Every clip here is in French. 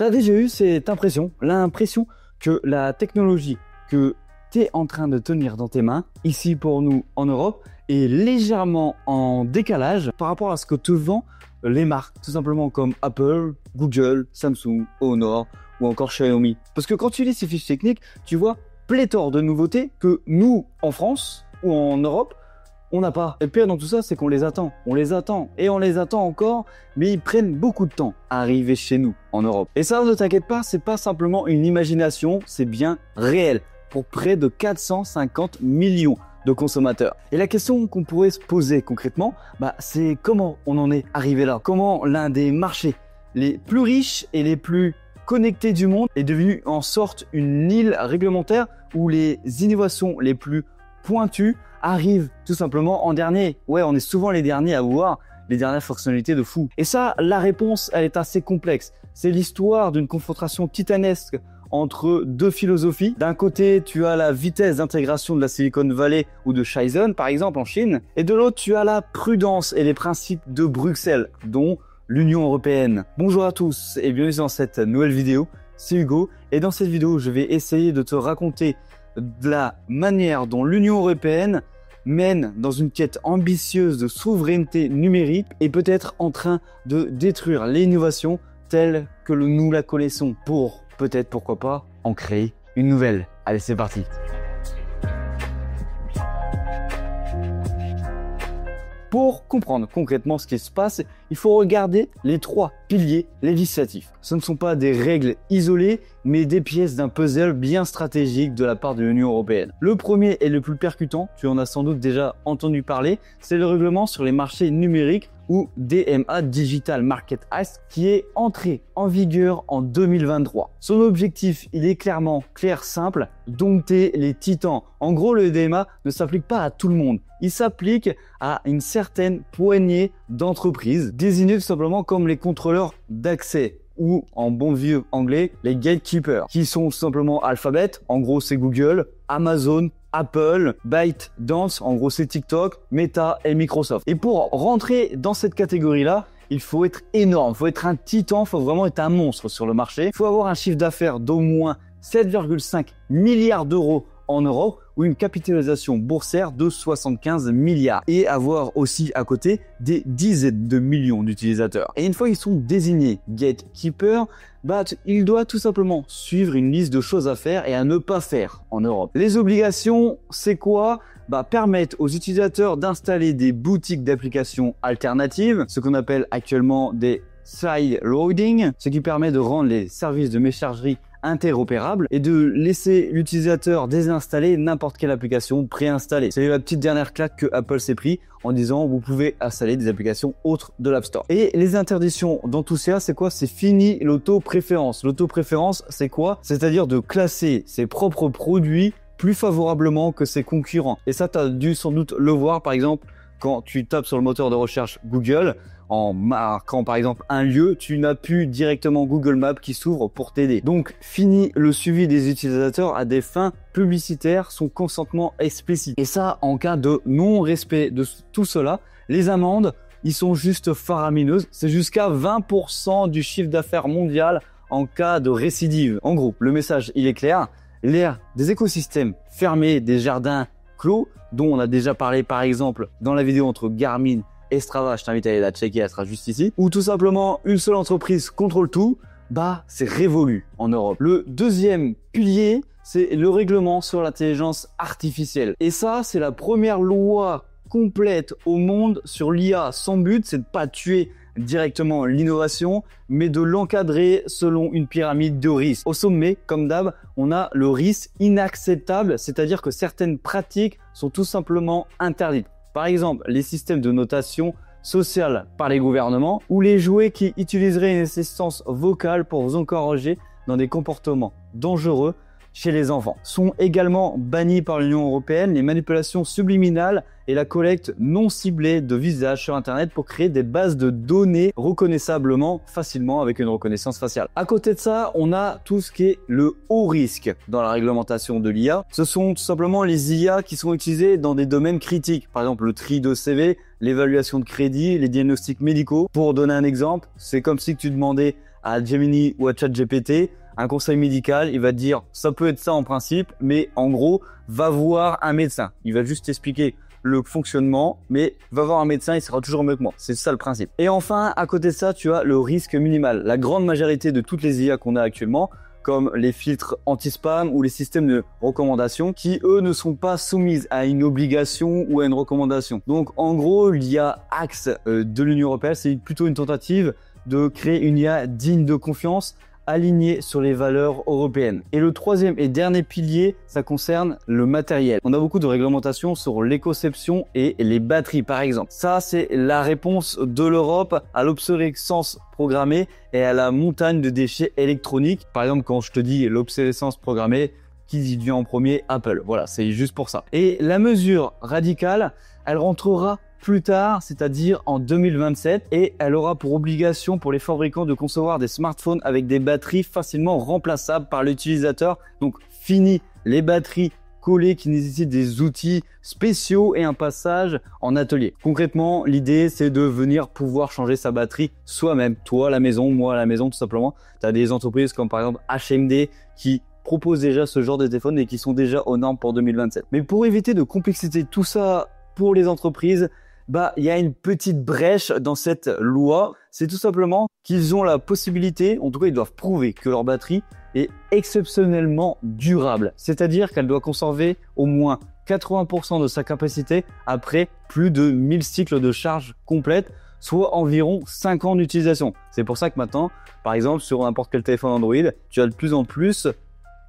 Tu as déjà eu cette impression, l'impression que la technologie que tu es en train de tenir dans tes mains, ici pour nous en Europe, est légèrement en décalage par rapport à ce que te vendent les marques, tout simplement comme Apple, Google, Samsung, Honor ou encore Xiaomi. Parce que quand tu lis ces fiches techniques, tu vois pléthore de nouveautés que nous, en France ou en Europe, on n'a pas. Et le pire dans tout ça, c'est qu'on les attend. On les attend et on les attend encore, mais ils prennent beaucoup de temps à arriver chez nous en Europe. Et ça, ne t'inquiète pas, c'est pas simplement une imagination, c'est bien réel pour près de 450 millions de consommateurs. Et la question qu'on pourrait se poser concrètement, c'est comment on en est arrivé là? Comment l'un des marchés les plus riches et les plus connectés du monde est devenu en sorte une île réglementaire où les innovations les plus pointues arrivent tout simplement en dernier. Ouais, on est souvent les derniers à voir les dernières fonctionnalités de fou. Et ça, la réponse, elle est assez complexe. C'est l'histoire d'une confrontation titanesque entre deux philosophies. D'un côté, tu as la vitesse d'intégration de la Silicon Valley ou de Shenzhen, par exemple, en Chine. Et de l'autre, tu as la prudence et les principes de Bruxelles, dont l'Union européenne. Bonjour à tous et bienvenue dans cette nouvelle vidéo. C'est Hugo. Et dans cette vidéo, je vais essayer de te raconter de la manière dont l'Union européenne mène dans une quête ambitieuse de souveraineté numérique et peut-être en train de détruire l'innovation telle que nous la connaissons pour peut-être, pourquoi pas, en créer une nouvelle. Allez, c'est parti. Pour comprendre concrètement ce qui se passe, il faut regarder les trois piliers législatifs. Ce ne sont pas des règles isolées, mais des pièces d'un puzzle bien stratégique de la part de l'Union européenne. Le premier et le plus percutant, tu en as sans doute déjà entendu parler, c'est le règlement sur les marchés numériques ou DMA, Digital Market Act, qui est entré en vigueur en 2023. Son objectif, il est clair, simple, dompter les titans. En gros, le DMA ne s'applique pas à tout le monde. Il s'applique à une certaine poignée d'entreprises, désignées tout simplement comme les contrôleurs d'accès, ou en bon vieux anglais, les gatekeepers, qui sont tout simplement Alphabet, en gros c'est Google, Amazon, Apple, ByteDance, en gros c'est TikTok, Meta et Microsoft. Et pour rentrer dans cette catégorie-là, il faut être énorme, il faut être un titan, il faut vraiment être un monstre sur le marché. Il faut avoir un chiffre d'affaires d'au moins 7,5 milliards d'euros en Europe ou une capitalisation boursière de 75 milliards et avoir aussi à côté des dizaines de millions d'utilisateurs. Et une fois qu'ils sont désignés gatekeeper, il doit tout simplement suivre une liste de choses à faire et à ne pas faire en Europe. Les obligations, c'est quoi? Permettre aux utilisateurs d'installer des boutiques d'applications alternatives, ce qu'on appelle actuellement des sideloading, ce qui permet de rendre les services de messagerie interopérable et de laisser l'utilisateur désinstaller n'importe quelle application préinstallée. C'est la petite dernière claque que Apple s'est pris en disant vous pouvez installer des applications autres de l'App Store. Et les interdictions dans tout ça, c'est quoi? C'est fini l'autopréférence. L'autopréférence, c'est quoi? C'est-à-dire de classer ses propres produits plus favorablement que ses concurrents. Et ça, tu as dû sans doute le voir par exemple quand tu tapes sur le moteur de recherche Google, en marquant par exemple un lieu, tu n'as plus directement Google Maps qui s'ouvre pour t'aider. Donc fini le suivi des utilisateurs à des fins publicitaires, son consentement explicite. Et ça, en cas de non-respect de tout cela, les amendes, ils sont juste faramineuses. C'est jusqu'à 20% du chiffre d'affaires mondial en cas de récidive. En gros, le message, il est clair. L'ère des écosystèmes fermés, des jardins clos, dont on a déjà parlé par exemple dans la vidéo entre Garmin et Strava, je t'invite à aller la checker, elle sera juste ici, ou tout simplement une seule entreprise contrôle tout, c'est révolu en Europe. Le deuxième pilier, c'est le règlement sur l'intelligence artificielle. Et ça, c'est la première loi complète au monde sur l'IA. Son but, c'est de pas tuer directement l'innovation, mais de l'encadrer selon une pyramide de risques. Au sommet, comme d'hab, on a le risque inacceptable, c'est-à-dire que certaines pratiques sont tout simplement interdites. Par exemple, les systèmes de notation sociale par les gouvernements ou les jouets qui utiliseraient une assistance vocale pour vous encourager dans des comportements dangereux chez les enfants. Sont également bannis par l'Union européenne les manipulations subliminales et la collecte non ciblée de visages sur Internet pour créer des bases de données reconnaissablement facilement avec une reconnaissance faciale. À côté de ça, on a tout ce qui est le haut risque dans la réglementation de l'IA. Ce sont tout simplement les IA qui sont utilisées dans des domaines critiques. Par exemple, le tri de CV, l'évaluation de crédit, les diagnostics médicaux. Pour donner un exemple, c'est comme si tu demandais à Gemini ou à ChatGPT un conseil médical, il va te dire ça peut être ça en principe, mais en gros, va voir un médecin. Il va juste t'expliquer le fonctionnement, mais va voir un médecin, il sera toujours mieux que moi. C'est ça le principe. Et enfin, à côté de ça, tu as le risque minimal. La grande majorité de toutes les IA qu'on a actuellement, comme les filtres anti-spam ou les systèmes de recommandation, qui eux ne sont pas soumises à une obligation ou à une recommandation. Donc en gros, l'IA Axe de l'Union européenne, c'est plutôt une tentative de créer une IA digne de confiance, alignée sur les valeurs européennes. Et le troisième et dernier pilier, ça concerne le matériel. On a beaucoup de réglementations sur l'écoception et les batteries, par exemple. Ça, c'est la réponse de l'Europe à l'obsolescence programmée et à la montagne de déchets électroniques. Par exemple, quand je te dis l'obsolescence programmée, qui y vient en premier? Apple. Voilà, c'est juste pour ça. Et la mesure radicale, elle rentrera plus tard, c'est-à-dire en 2027, et elle aura pour obligation pour les fabricants de concevoir des smartphones avec des batteries facilement remplaçables par l'utilisateur. Donc fini les batteries collées qui nécessitent des outils spéciaux et un passage en atelier. Concrètement, l'idée c'est de venir pouvoir changer sa batterie soi-même, toi à la maison, moi à la maison tout simplement. Tu as des entreprises comme par exemple HMD qui proposent déjà ce genre de téléphone et qui sont déjà aux normes pour 2027. Mais pour éviter de complexité tout ça pour les entreprises, il y a une petite brèche dans cette loi. C'est tout simplement qu'ils ont la possibilité, en tout cas ils doivent prouver que leur batterie est exceptionnellement durable. C'est-à-dire qu'elle doit conserver au moins 80% de sa capacité après plus de 1000 cycles de charge complète, soit environ 5 ans d'utilisation. C'est pour ça que maintenant, par exemple, sur n'importe quel téléphone Android, tu as de plus en plus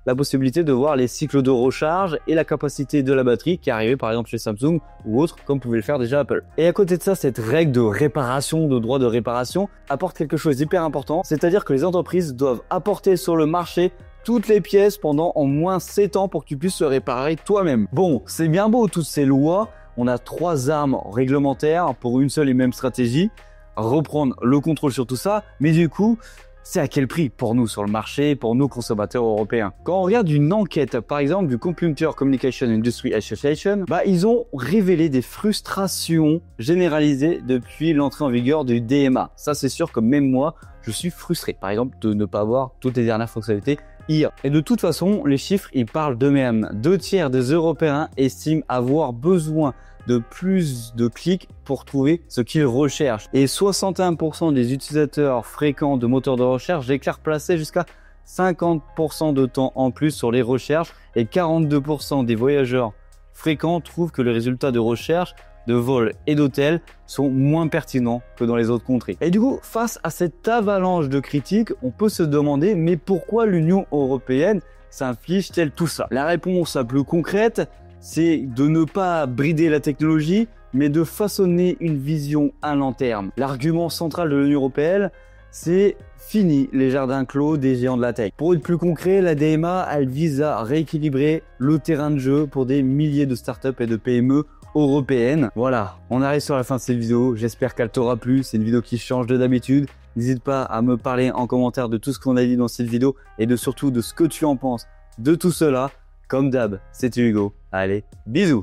la possibilité de voir les cycles de recharge et la capacité de la batterie qui est arrivée par exemple chez Samsung ou autre, comme pouvait le faire déjà Apple. Et à côté de ça, cette règle de réparation, de droit de réparation, apporte quelque chose d'hyper important, c'est-à-dire que les entreprises doivent apporter sur le marché toutes les pièces pendant au moins 7 ans pour que tu puisses se réparer toi-même. Bon, c'est bien beau toutes ces lois, on a 3 armes réglementaires pour une seule et même stratégie, reprendre le contrôle sur tout ça, mais du coup, c'est à quel prix pour nous sur le marché, pour nos consommateurs européens? Quand on regarde une enquête, par exemple, du Computer Communication Industry Association, ils ont révélé des frustrations généralisées depuis l'entrée en vigueur du DMA. Ça, c'est sûr que même moi, je suis frustré, par exemple, de ne pas avoir toutes les dernières fonctionnalités IA. Et de toute façon, les chiffres, ils parlent d'eux-mêmes. 2/3 des Européens estiment avoir besoin de plus de clics pour trouver ce qu'ils recherchent. Et 61% des utilisateurs fréquents de moteurs de recherche déclarent placer jusqu'à 50% de temps en plus sur les recherches et 42% des voyageurs fréquents trouvent que les résultats de recherche, de vol et d'hôtel sont moins pertinents que dans les autres contrées. Et du coup, face à cette avalanche de critiques, on peut se demander mais pourquoi l'Union européenne s'inflige-t-elle tout ça? La réponse la plus concrète, c'est de ne pas brider la technologie, mais de façonner une vision à long terme. L'argument central de l'Union européenne, c'est fini les jardins clos des géants de la tech. Pour être plus concret, la DMA, elle vise à rééquilibrer le terrain de jeu pour des milliers de startups et de PME européennes. Voilà, on arrive sur la fin de cette vidéo. J'espère qu'elle t'aura plu. C'est une vidéo qui change de d'habitude. N'hésite pas à me parler en commentaire de tout ce qu'on a dit dans cette vidéo et de surtout de ce que tu en penses de tout cela. Comme d'hab, c'était Hugo. Allez, bisous!